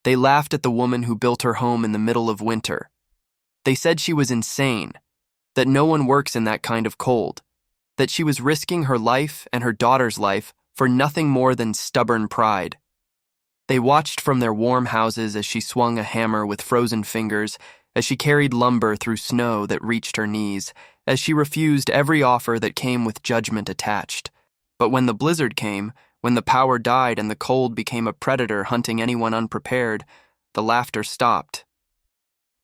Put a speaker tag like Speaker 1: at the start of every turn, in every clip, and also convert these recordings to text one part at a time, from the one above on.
Speaker 1: They laughed at the woman who built her home in the middle of winter. They said she was insane, that no one works in that kind of cold, that she was risking her life and her daughter's life for nothing more than stubborn pride. They watched from their warm houses as she swung a hammer with frozen fingers, as she carried lumber through snow that reached her knees, as she refused every offer that came with judgment attached. But when the blizzard came, when the power died and the cold became a predator hunting anyone unprepared, the laughter stopped.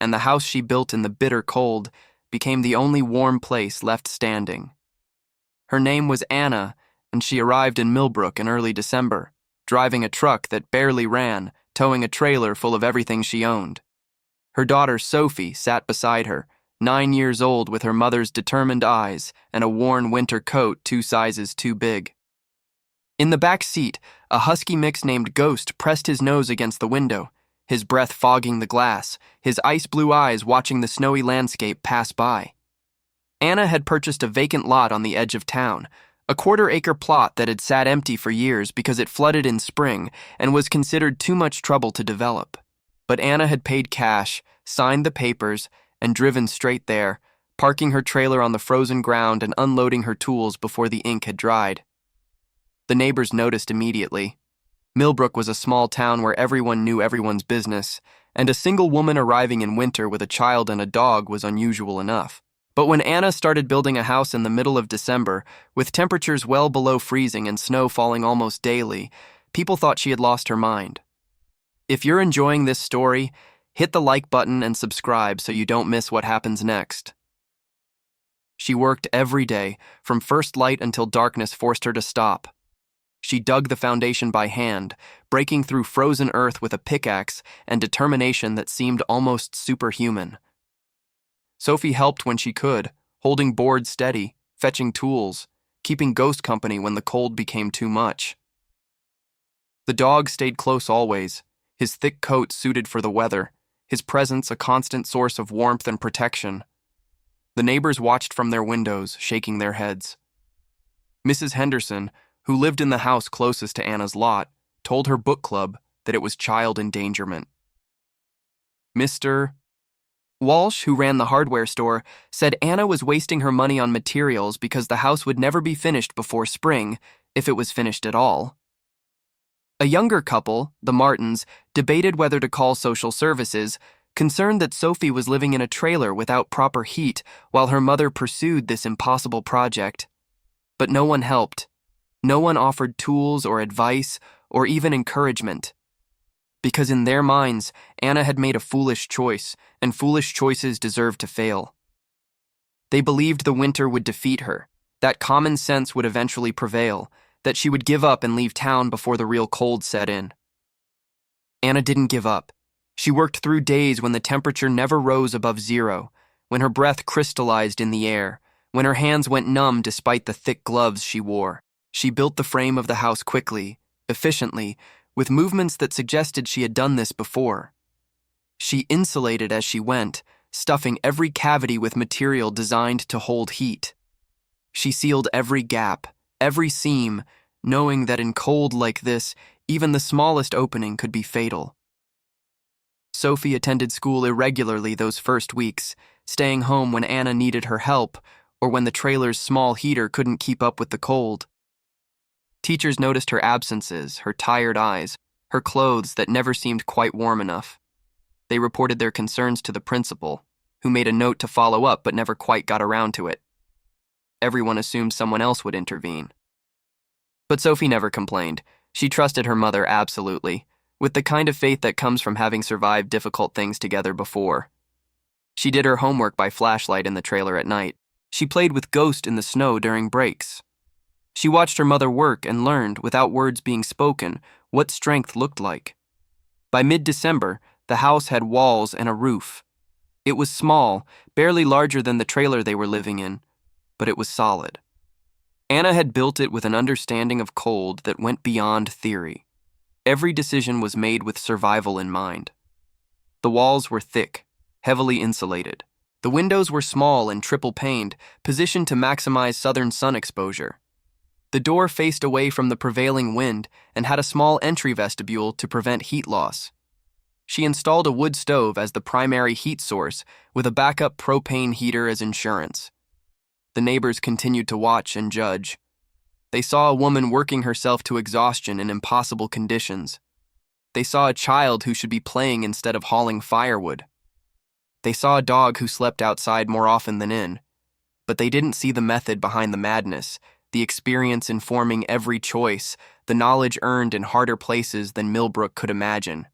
Speaker 1: And the house she built in the bitter cold became the only warm place left standing. Her name was Anna, and she arrived in Millbrook in early December, driving a truck that barely ran, towing a trailer full of everything she owned. Her daughter Sophie sat beside her, 9 years old, with her mother's determined eyes and a worn winter coat 2 sizes too big. In the back seat, a husky mix named Ghost pressed his nose against the window, his breath fogging the glass, his ice-blue eyes watching the snowy landscape pass by. Anna had purchased a vacant lot on the edge of town, a quarter-acre plot that had sat empty for years because it flooded in spring and was considered too much trouble to develop. But Anna had paid cash, signed the papers, and driven straight there, parking her trailer on the frozen ground and unloading her tools before the ink had dried. The neighbors noticed immediately. Millbrook was a small town where everyone knew everyone's business, and a single woman arriving in winter with a child and a dog was unusual enough. But when Anna started building a house in the middle of December, with temperatures well below freezing and snow falling almost daily, people thought she had lost her mind. If you're enjoying this story, hit the like button and subscribe so you don't miss what happens next. She worked every day, from first light until darkness forced her to stop. She dug the foundation by hand, breaking through frozen earth with a pickaxe and determination that seemed almost superhuman. Sophie helped when she could, holding boards steady, fetching tools, keeping Ghost company when the cold became too much. The dog stayed close always, his thick coat suited for the weather, his presence a constant source of warmth and protection. The neighbors watched from their windows, shaking their heads. Mrs. Henderson, who lived in the house closest to Anna's lot, told her book club that it was child endangerment. Mr. Walsh, who ran the hardware store, said Anna was wasting her money on materials because the house would never be finished before spring, if it was finished at all. A younger couple, the Martins, debated whether to call social services, concerned that Sophie was living in a trailer without proper heat while her mother pursued this impossible project. But no one helped. No one offered tools or advice or even encouragement. Because in their minds, Anna had made a foolish choice, and foolish choices deserved to fail. They believed the winter would defeat her, that common sense would eventually prevail, that she would give up and leave town before the real cold set in. Anna didn't give up. She worked through days when the temperature never rose above 0, when her breath crystallized in the air, when her hands went numb despite the thick gloves she wore. She built the frame of the house quickly, efficiently, with movements that suggested she had done this before. She insulated as she went, stuffing every cavity with material designed to hold heat. She sealed every gap, every seam, knowing that in cold like this, even the smallest opening could be fatal. Sophie attended school irregularly those first weeks, staying home when Anna needed her help or when the trailer's small heater couldn't keep up with the cold. Teachers noticed her absences, her tired eyes, her clothes that never seemed quite warm enough. They reported their concerns to the principal, who made a note to follow up but never quite got around to it. Everyone assumed someone else would intervene. But Sophie never complained. She trusted her mother absolutely, with the kind of faith that comes from having survived difficult things together before. She did her homework by flashlight in the trailer at night. She played with Ghost in the snow during breaks. She watched her mother work and learned, without words being spoken, what strength looked like. By mid-December, the house had walls and a roof. It was small, barely larger than the trailer they were living in, but it was solid. Anna had built it with an understanding of cold that went beyond theory. Every decision was made with survival in mind. The walls were thick, heavily insulated. The windows were small and triple-paned, positioned to maximize southern sun exposure. The door faced away from the prevailing wind and had a small entry vestibule to prevent heat loss. She installed a wood stove as the primary heat source, with a backup propane heater as insurance. The neighbors continued to watch and judge. They saw a woman working herself to exhaustion in impossible conditions. They saw a child who should be playing instead of hauling firewood. They saw a dog who slept outside more often than in. But they didn't see the method behind the madness, the experience informing every choice, the knowledge earned in harder places than Millbrook could imagine.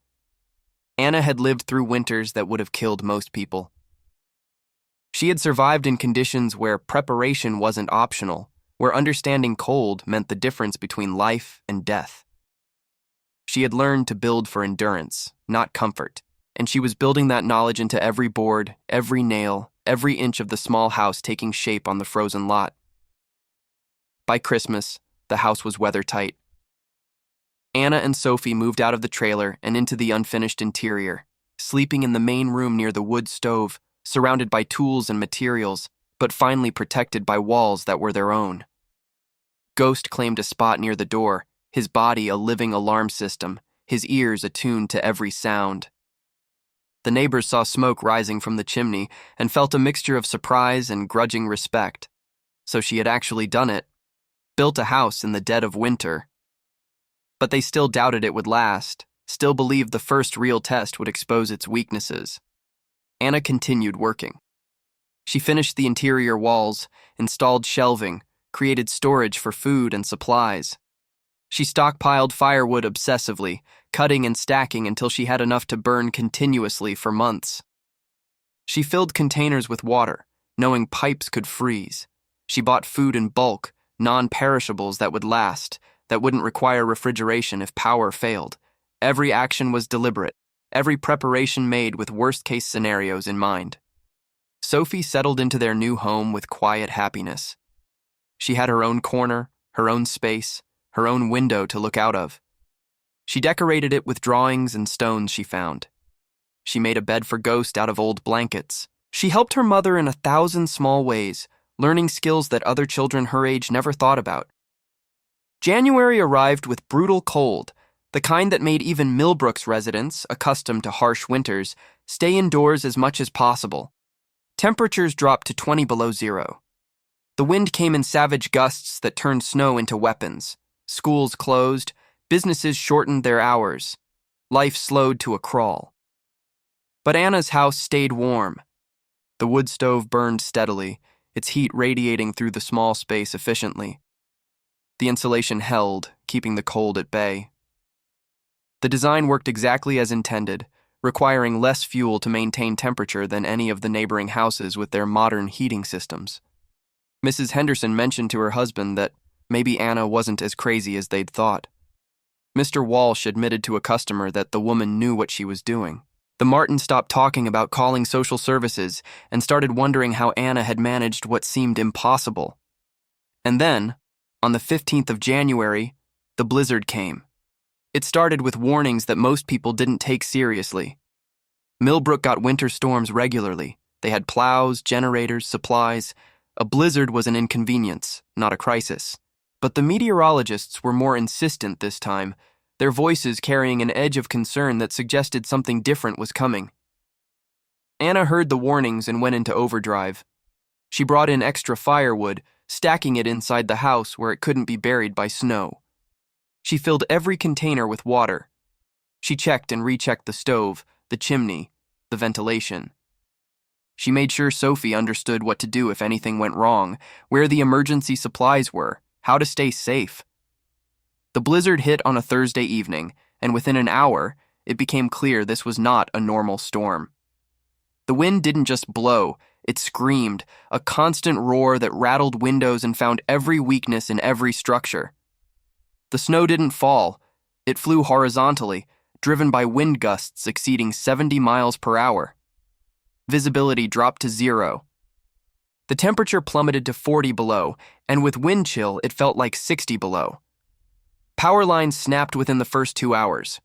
Speaker 1: Anna had lived through winters that would have killed most people. She had survived in conditions where preparation wasn't optional, where understanding cold meant the difference between life and death. She had learned to build for endurance, not comfort, and she was building that knowledge into every board, every nail, every inch of the small house taking shape on the frozen lot. By Christmas, the house was weather-tight. Anna and Sophie moved out of the trailer and into the unfinished interior, sleeping in the main room near the wood stove, surrounded by tools and materials, but finally protected by walls that were their own. Ghost claimed a spot near the door, his body a living alarm system, his ears attuned to every sound. The neighbors saw smoke rising from the chimney and felt a mixture of surprise and grudging respect. So she had actually done it, built a house in the dead of winter. But they still doubted it would last, still believed the first real test would expose its weaknesses. Anna continued working. She finished the interior walls, installed shelving, created storage for food and supplies. She stockpiled firewood obsessively, cutting and stacking until she had enough to burn continuously for months. She filled containers with water, knowing pipes could freeze. She bought food in bulk, non-perishables that would last, that wouldn't require refrigeration if power failed. Every action was deliberate, every preparation made with worst-case scenarios in mind. Sophie settled into their new home with quiet happiness. She had her own corner, her own space, her own window to look out of. She decorated it with drawings and stones she found. She made a bed for Ghost out of old blankets. She helped her mother in 1,000 small ways, learning skills that other children her age never thought about. January arrived with brutal cold, the kind that made even Millbrook's residents, accustomed to harsh winters, stay indoors as much as possible. Temperatures dropped to 20 below zero. The wind came in savage gusts that turned snow into weapons. Schools closed, businesses shortened their hours. Life slowed to a crawl. But Anna's house stayed warm. The wood stove burned steadily, its heat radiating through the small space efficiently. The insulation held, keeping the cold at bay. The design worked exactly as intended, requiring less fuel to maintain temperature than any of the neighboring houses with their modern heating systems. Mrs. Henderson mentioned to her husband that maybe Anna wasn't as crazy as they'd thought. Mr. Walsh admitted to a customer that the woman knew what she was doing. The Martins stopped talking about calling social services and started wondering how Anna had managed what seemed impossible. And then, on the 15th of January, the blizzard came. It started with warnings that most people didn't take seriously. Millbrook got winter storms regularly. They had plows, generators, supplies. A blizzard was an inconvenience, not a crisis. But the meteorologists were more insistent this time, their voices carrying an edge of concern that suggested something different was coming. Anna heard the warnings and went into overdrive. She brought in extra firewood, stacking it inside the house where it couldn't be buried by snow. She filled every container with water. She checked and rechecked the stove, the chimney, the ventilation. She made sure Sophie understood what to do if anything went wrong, where the emergency supplies were, how to stay safe. The blizzard hit on a Thursday evening, and within an hour, it became clear this was not a normal storm. The wind didn't just blow, it screamed, a constant roar that rattled windows and found every weakness in every structure. The snow didn't fall, it flew horizontally, driven by wind gusts exceeding 70 miles per hour. Visibility dropped to zero. The temperature plummeted to 40 below, and with wind chill, it felt like 60 below. Power lines snapped within the first 2 hours.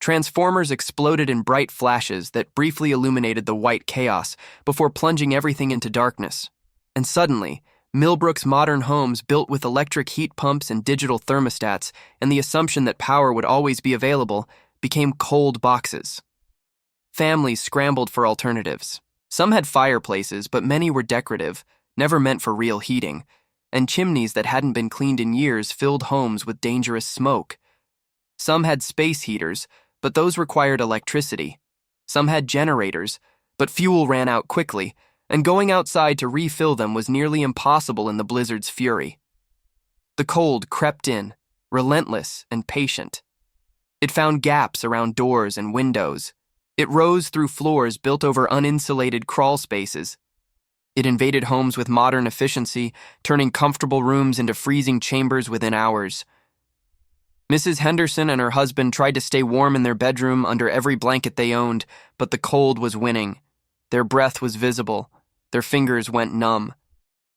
Speaker 1: Transformers exploded in bright flashes that briefly illuminated the white chaos before plunging everything into darkness. And suddenly, Millbrook's modern homes built with electric heat pumps and digital thermostats and the assumption that power would always be available became cold boxes. Families scrambled for alternatives. Some had fireplaces, but many were decorative, never meant for real heating, and chimneys that hadn't been cleaned in years filled homes with dangerous smoke. Some had space heaters, but those required electricity. Some had generators, but fuel ran out quickly, and going outside to refill them was nearly impossible in the blizzard's fury. The cold crept in, relentless and patient. It found gaps around doors and windows. It rose through floors built over uninsulated crawl spaces. It invaded homes with modern efficiency, turning comfortable rooms into freezing chambers within hours. Mrs. Henderson and her husband tried to stay warm in their bedroom under every blanket they owned, but the cold was winning. Their breath was visible. Their fingers went numb.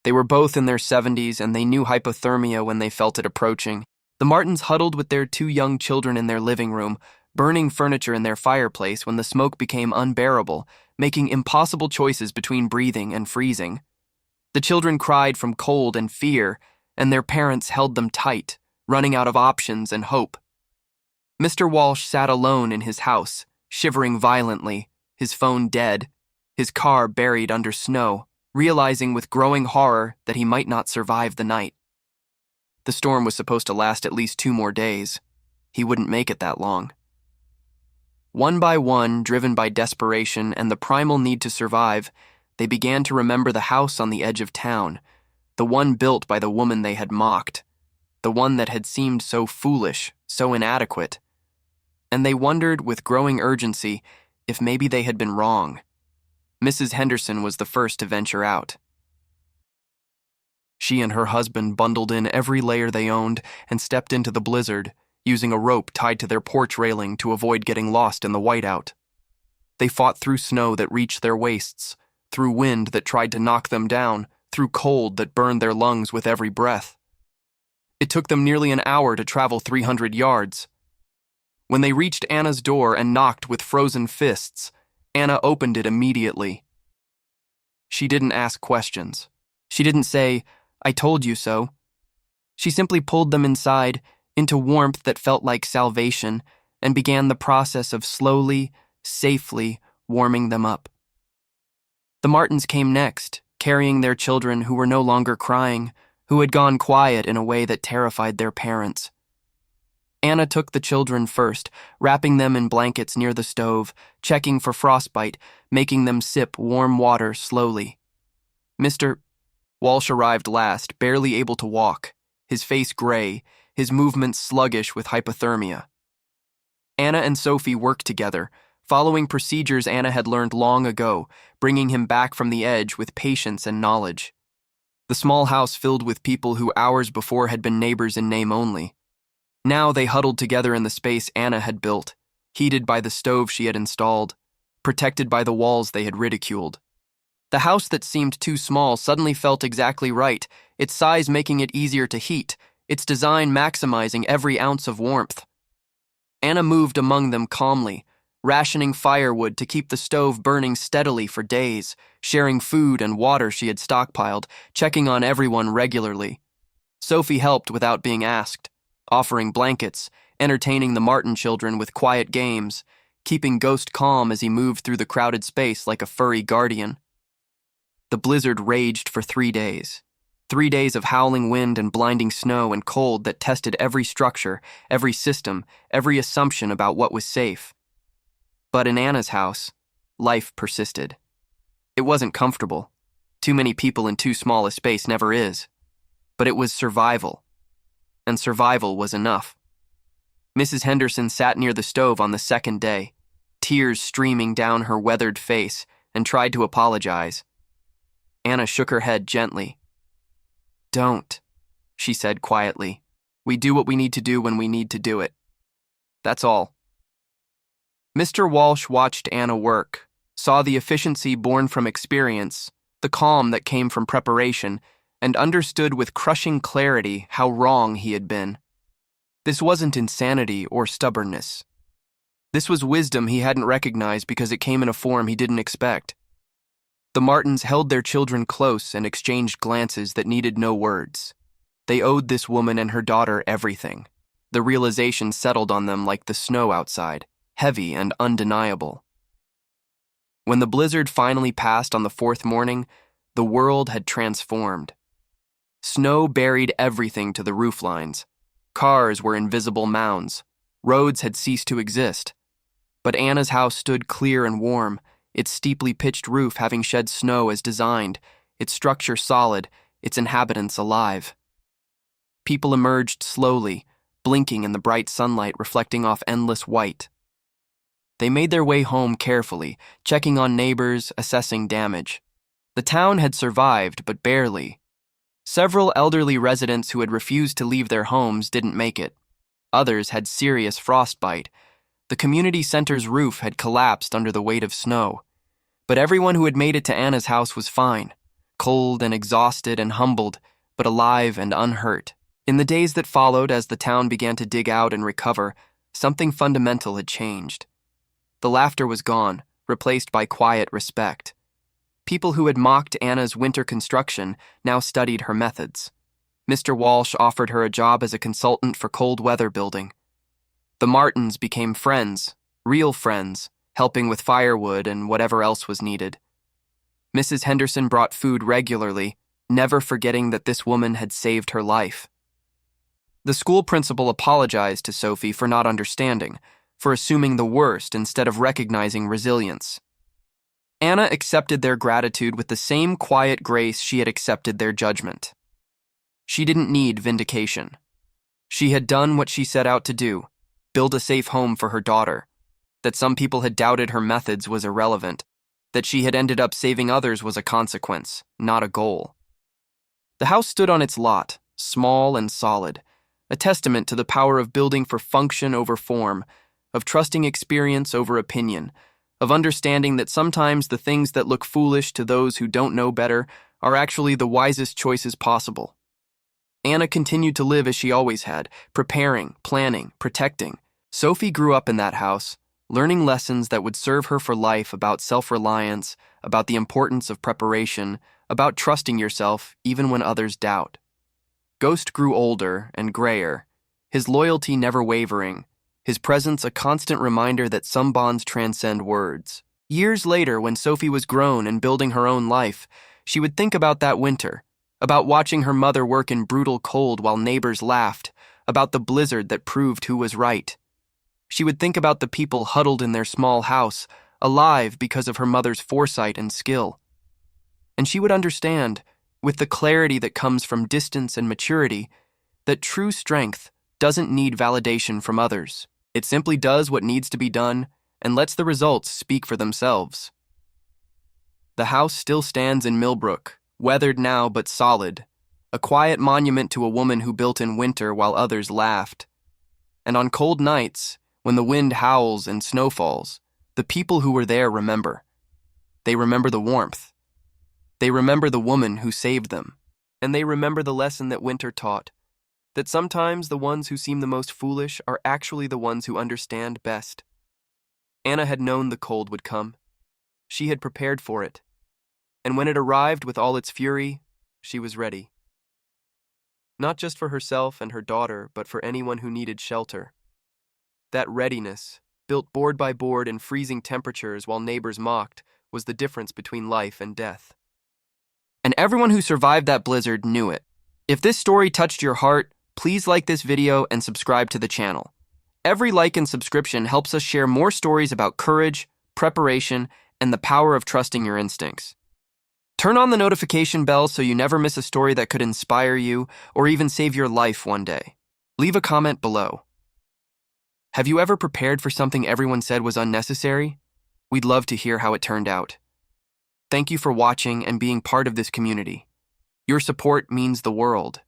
Speaker 1: They were both in their 70s, and they knew hypothermia when they felt it approaching. The Martins huddled with their 2 young children in their living room, burning furniture in their fireplace when the smoke became unbearable, making impossible choices between breathing and freezing. The children cried from cold and fear, and their parents held them tight, running out of options and hope. Mr. Walsh sat alone in his house, shivering violently, his phone dead, his car buried under snow, realizing with growing horror that he might not survive the night. The storm was supposed to last at least 2 more days. He wouldn't make it that long. One by one, driven by desperation and the primal need to survive, they began to remember the house on the edge of town, the one built by the woman they had mocked, the one that had seemed so foolish, so inadequate. And they wondered with growing urgency if maybe they had been wrong. Mrs. Henderson was the first to venture out. She and her husband bundled in every layer they owned and stepped into the blizzard, using a rope tied to their porch railing to avoid getting lost in the whiteout. They fought through snow that reached their waists, through wind that tried to knock them down, through cold that burned their lungs with every breath. It took them nearly an hour to travel 300 yards. When they reached Anna's door and knocked with frozen fists, Anna opened it immediately. She didn't ask questions. She didn't say, "I told you so." She simply pulled them inside, into warmth that felt like salvation, and began the process of slowly, safely warming them up. The Martins came next, carrying their children who were no longer crying, who had gone quiet in a way that terrified their parents. Anna took the children first, wrapping them in blankets near the stove, checking for frostbite, making them sip warm water slowly. Mr. Walsh arrived last, barely able to walk, his face gray, his movements sluggish with hypothermia. Anna and Sophie worked together, following procedures Anna had learned long ago, bringing him back from the edge with patience and knowledge. The small house filled with people who hours before had been neighbors in name only. Now they huddled together in the space Anna had built, heated by the stove she had installed, protected by the walls they had ridiculed. The house that seemed too small suddenly felt exactly right, its size making it easier to heat, its design maximizing every ounce of warmth. Anna moved among them calmly, rationing firewood to keep the stove burning steadily for days, sharing food and water she had stockpiled, checking on everyone regularly. Sophie helped without being asked, offering blankets, entertaining the Martin children with quiet games, keeping Ghost calm as he moved through the crowded space like a furry guardian. The blizzard raged for 3 days. 3 days of howling wind and blinding snow and cold that tested every structure, every system, every assumption about what was safe. But in Anna's house, life persisted. It wasn't comfortable. Too many people in too small a space never is. But it was survival. And survival was enough. Mrs. Henderson sat near the stove on the 2nd day, tears streaming down her weathered face, and tried to apologize. Anna shook her head gently. "Don't," she said quietly. "We do what we need to do when we need to do it. That's all." Mr. Walsh watched Anna work, saw the efficiency born from experience, the calm that came from preparation, and understood with crushing clarity how wrong he had been. This wasn't insanity or stubbornness. This was wisdom he hadn't recognized because it came in a form he didn't expect. The Martins held their children close and exchanged glances that needed no words. They owed this woman and her daughter everything. The realization settled on them like the snow outside, heavy and undeniable. When the blizzard finally passed on the fourth morning, the world had transformed. Snow buried everything to the rooflines. Cars were invisible mounds. Roads had ceased to exist. But Anna's house stood clear and warm, its steeply pitched roof having shed snow as designed, its structure solid, its inhabitants alive. People emerged slowly, blinking in the bright sunlight reflecting off endless white. They made their way home carefully, checking on neighbors, assessing damage. The town had survived, but barely. Several elderly residents who had refused to leave their homes didn't make it. Others had serious frostbite. The community center's roof had collapsed under the weight of snow. But everyone who had made it to Anna's house was fine, cold and exhausted and humbled, but alive and unhurt. In the days that followed, as the town began to dig out and recover, something fundamental had changed. The laughter was gone, replaced by quiet respect. People who had mocked Anna's winter construction now studied her methods. Mr. Walsh offered her a job as a consultant for cold weather building. The Martins became friends, real friends, helping with firewood and whatever else was needed. Mrs. Henderson brought food regularly, never forgetting that this woman had saved her life. The school principal apologized to Sophie for not understanding, for assuming the worst instead of recognizing resilience. Anna accepted their gratitude with the same quiet grace she had accepted their judgment. She didn't need vindication. She had done what she set out to do, build a safe home for her daughter. That some people had doubted her methods was irrelevant. That she had ended up saving others was a consequence, not a goal. The house stood on its lot, small and solid, a testament to the power of building for function over form, of trusting experience over opinion, of understanding that sometimes the things that look foolish to those who don't know better are actually the wisest choices possible. Anna continued to live as she always had, preparing, planning, protecting. Sophie grew up in that house, learning lessons that would serve her for life about self-reliance, about the importance of preparation, about trusting yourself even when others doubt. Ghost grew older and grayer, his loyalty never wavering, his presence a constant reminder that some bonds transcend words. Years later, when Sophie was grown and building her own life, she would think about that winter, about watching her mother work in brutal cold while neighbors laughed, about the blizzard that proved who was right. She would think about the people huddled in their small house, alive because of her mother's foresight and skill. And she would understand, with the clarity that comes from distance and maturity, that true strength doesn't need validation from others. It simply does what needs to be done and lets the results speak for themselves. The house still stands in Millbrook, weathered now but solid, a quiet monument to a woman who built in winter while others laughed. And on cold nights, when the wind howls and snow falls, the people who were there remember. They remember the warmth. They remember the woman who saved them. And they remember the lesson that winter taught, that sometimes the ones who seem the most foolish are actually the ones who understand best. Anna had known the cold would come. She had prepared for it. And when it arrived with all its fury, she was ready. Not just for herself and her daughter, but for anyone who needed shelter. That readiness, built board by board in freezing temperatures while neighbors mocked, was the difference between life and death. And everyone who survived that blizzard knew it. If this story touched your heart, please like this video and subscribe to the channel. Every like and subscription helps us share more stories about courage, preparation, and the power of trusting your instincts. Turn on the notification bell so you never miss a story that could inspire you or even save your life one day. Leave a comment below. Have you ever prepared for something everyone said was unnecessary? We'd love to hear how it turned out. Thank you for watching and being part of this community. Your support means the world.